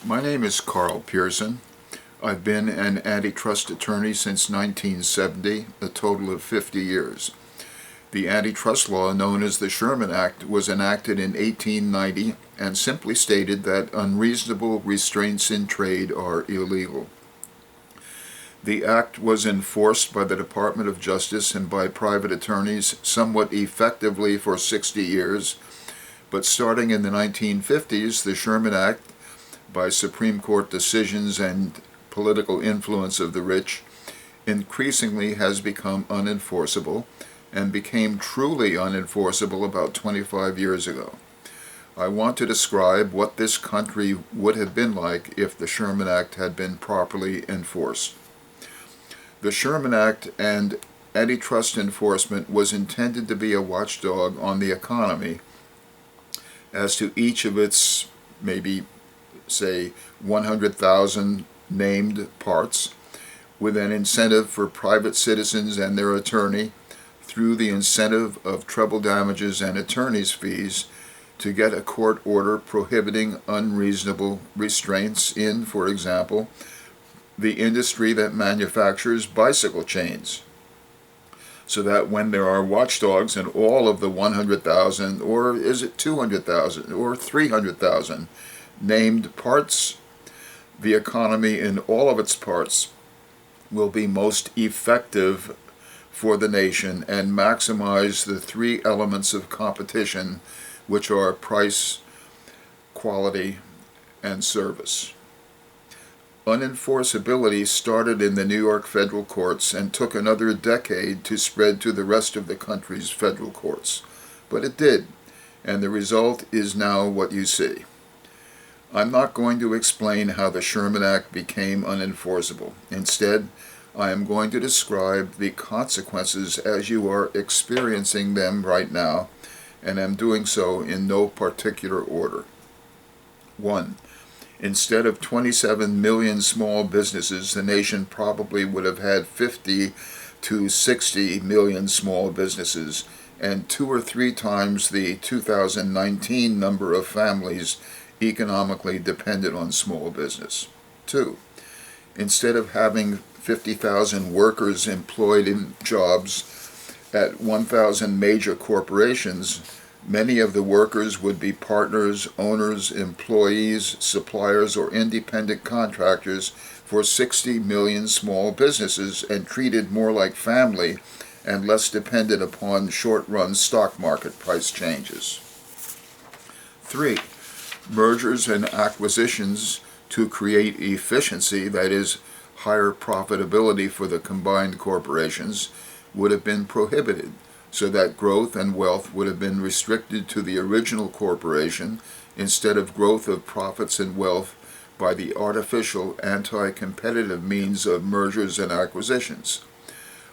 My name is Carl Pearson. I've been an antitrust attorney since 1970, a total of 50 years. The antitrust law known as the Sherman Act was enacted in 1890 and simply stated that unreasonable restraints in trade are illegal. The act was enforced by the Department of Justice and by private attorneys somewhat effectively for 60 years, but starting in the 1950s, the Sherman Act, by Supreme Court decisions and political influence of the rich, increasingly has become unenforceable and became truly unenforceable about 25 years ago. I want to describe what this country would have been like if the Sherman Act had been properly enforced. The Sherman Act and antitrust enforcement was intended to be a watchdog on the economy as to each of its maybe say 100,000 named parts, with an incentive for private citizens and their attorney through the incentive of treble damages and attorney's fees to get a court order prohibiting unreasonable restraints in, for example, the industry that manufactures bicycle chains, so that when there are watchdogs in all of the 100,000, or is it 200,000 or 300,000 named parts, the economy in all of its parts will be most effective for the nation and maximize the three elements of competition, which are price, quality, and service. Unenforceability started in the New York federal courts and took another decade to spread to the rest of the country's federal courts. But it did, and the result is now what you see. I'm not going to explain how the Sherman Act became unenforceable. Instead, I am going to describe the consequences as you are experiencing them right now, and am doing so in no particular order. 1. Instead of 27 million small businesses, the nation probably would have had 50 to 60 million small businesses, and 2 or 3 times the 2019 number of families economically dependent on small business. 2. Instead of having 50,000 workers employed in jobs at 1,000 major corporations, many of the workers would be partners, owners, employees, suppliers, or independent contractors for 60 million small businesses and treated more like family and less dependent upon short-run stock market price changes. 3. Mergers and acquisitions to create efficiency, that is, higher profitability for the combined corporations, would have been prohibited, so that growth and wealth would have been restricted to the original corporation instead of growth of profits and wealth by the artificial anti-competitive means of mergers and acquisitions.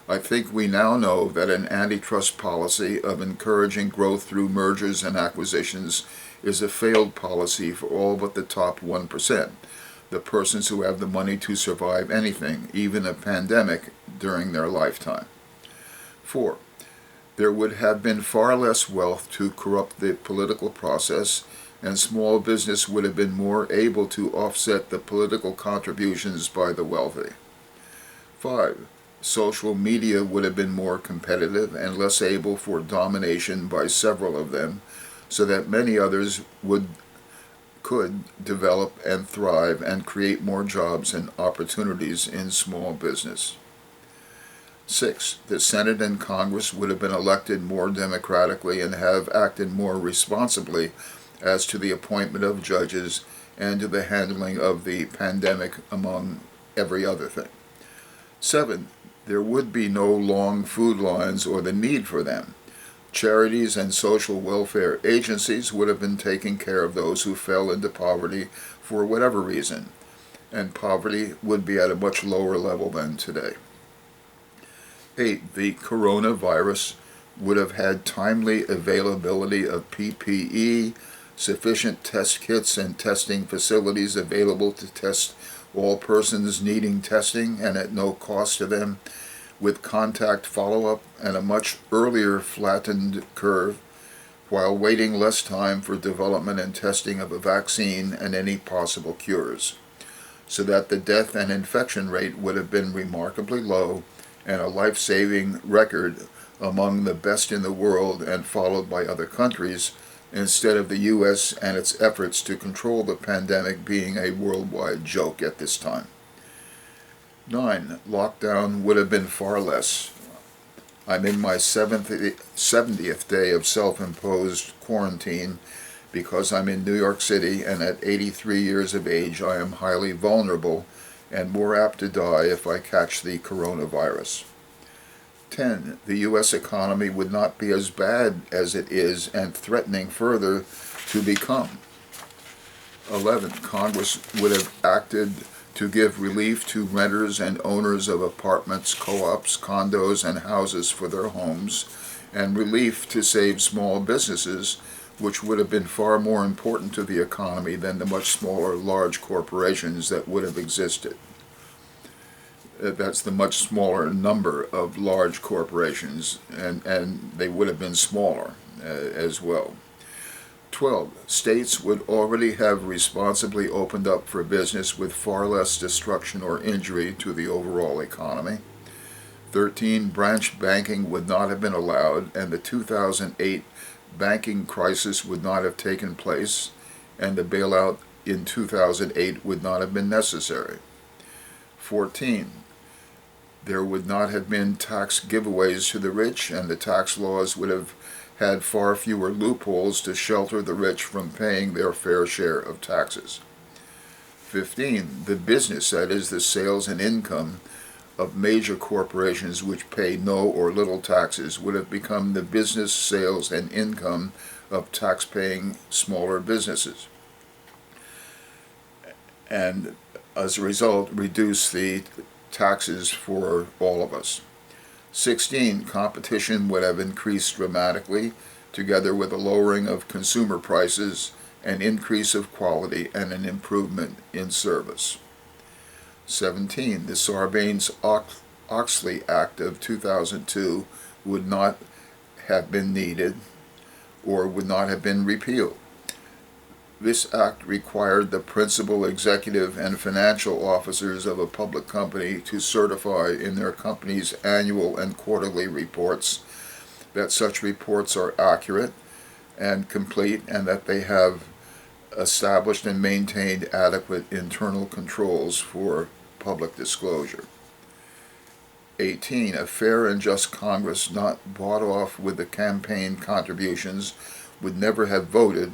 I think we now know that an antitrust policy of encouraging growth through mergers and acquisitions is a failed policy for all but the top 1%, the persons who have the money to survive anything, even a pandemic, during their lifetime. 4. There would have been far less wealth to corrupt the political process, and small business would have been more able to offset the political contributions by the wealthy. 5. Social media would have been more competitive and less able for domination by several of them, so that many others could develop and thrive and create more jobs and opportunities in small business. 6. The Senate and Congress would have been elected more democratically and have acted more responsibly as to the appointment of judges and to the handling of the pandemic, among every other thing. 7. There would be no long food lines or the need for them. Charities and social welfare agencies would have been taking care of those who fell into poverty for whatever reason, and poverty would be at a much lower level than today. 8. The coronavirus would have had timely availability of PPE, sufficient test kits and testing facilities available to test all persons needing testing and at no cost to them, with contact follow-up and a much earlier flattened curve while waiting less time for development and testing of a vaccine and any possible cures, so that the death and infection rate would have been remarkably low and a life-saving record among the best in the world and followed by other countries, instead of the U.S. and its efforts to control the pandemic being a worldwide joke at this time. 9. Lockdown would have been far less. I'm in my 70th day of self-imposed quarantine because I'm in New York City, and at 83 years of age I am highly vulnerable and more apt to die if I catch the coronavirus. 10. The U.S. economy would not be as bad as it is and threatening further to become. 11. Congress would have acted to give relief to renters and owners of apartments, co-ops, condos, and houses for their homes, and relief to save small businesses, which would have been far more important to the economy than the much smaller large corporations that would have existed. That's the much smaller number of large corporations, and they would have been smaller as well. 12. States would already have responsibly opened up for business with far less destruction or injury to the overall economy. 13. Branch banking would not have been allowed, and the 2008 banking crisis would not have taken place, and the bailout in 2008 would not have been necessary. 14. There would not have been tax giveaways to the rich, and the tax laws would have had far fewer loopholes to shelter the rich from paying their fair share of taxes. 15. The business, that is, the sales and income of major corporations which pay no or little taxes, would have become the business, sales, and income of tax-paying smaller businesses, and as a result reduce the taxes for all of us. 16. Competition would have increased dramatically, together with a lowering of consumer prices, an increase of quality, and an improvement in service. 17. The Sarbanes-Oxley Act of 2002 would not have been needed or would not have been repealed. This act required the principal executive and financial officers of a public company to certify in their company's annual and quarterly reports that such reports are accurate and complete, and that they have established and maintained adequate internal controls for public disclosure. 18. A fair and just Congress, not bought off with the campaign contributions, would never have voted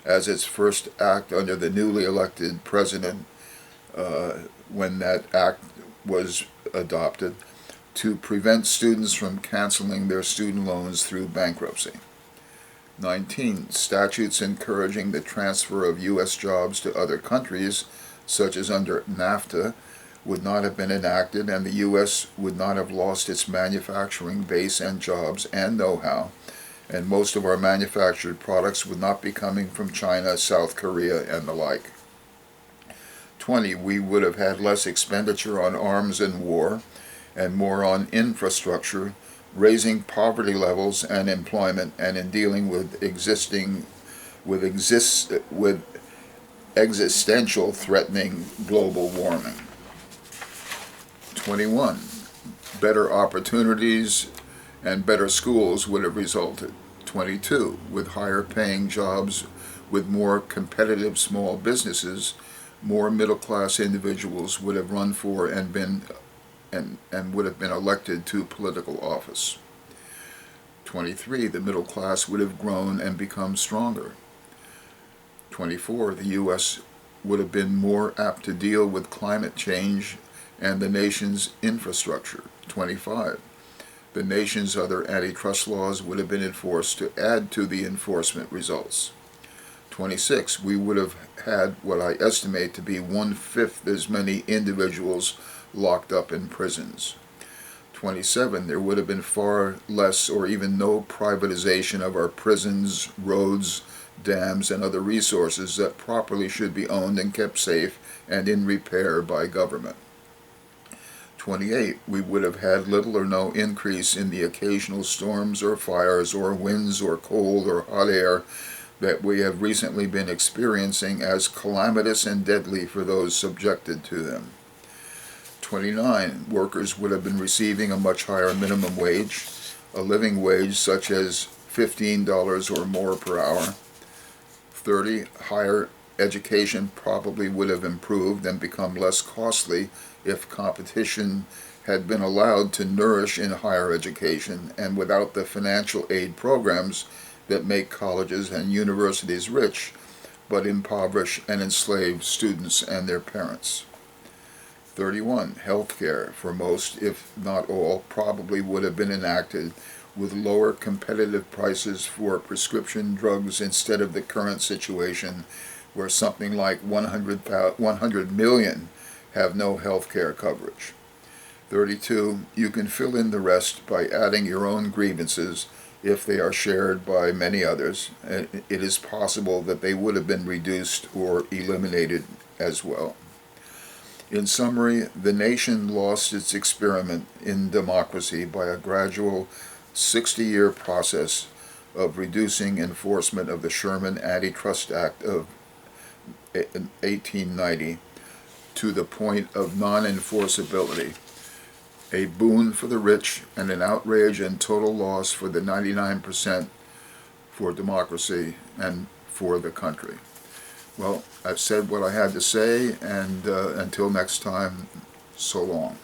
as its first act under the newly elected president, when that act was adopted, to prevent students from canceling their student loans through bankruptcy. 19. Statutes encouraging the transfer of U.S. jobs to other countries, such as under NAFTA, would not have been enacted, and the U.S. would not have lost its manufacturing base and jobs and know-how, and most of our manufactured products would not be coming from China, South Korea, and the like. 20. We would have had less expenditure on arms and war, and more on infrastructure, raising poverty levels and employment, and in dealing with existential threatening global warming. 21. Better opportunities and better schools would have resulted. 22. With higher paying jobs, with more competitive small businesses, more middle-class individuals would have run for and would have been elected to political office. 23. The middle class would have grown and become stronger. 24. The U.S. would have been more apt to deal with climate change and the nation's infrastructure. 25. The nation's other antitrust laws would have been enforced to add to the enforcement results. 26. We would have had what I estimate to be 1/5 as many individuals locked up in prisons. 27. There would have been far less or even no privatization of our prisons, roads, dams, and other resources that properly should be owned and kept safe and in repair by government. 28, we would have had little or no increase in the occasional storms or fires or winds or cold or hot air that we have recently been experiencing as calamitous and deadly for those subjected to them. 29, workers would have been receiving a much higher minimum wage, a living wage such as $15 or more per hour. 30, higher education probably would have improved and become less costly if competition had been allowed to nourish in higher education and without the financial aid programs that make colleges and universities rich but impoverish and enslave students and their parents. 31, healthcare for most, if not all, probably would have been enacted with lower competitive prices for prescription drugs instead of the current situation where something like 100 million have no health care coverage. 32, you can fill in the rest by adding your own grievances if they are shared by many others. It is possible that they would have been reduced or eliminated as well. In summary, the nation lost its experiment in democracy by a gradual 60-year process of reducing enforcement of the Sherman Antitrust Act of 1890 to the point of non-enforceability, a boon for the rich and an outrage and total loss for the 99% for democracy and for the country. Well, I've said what I had to say, and until next time, so long.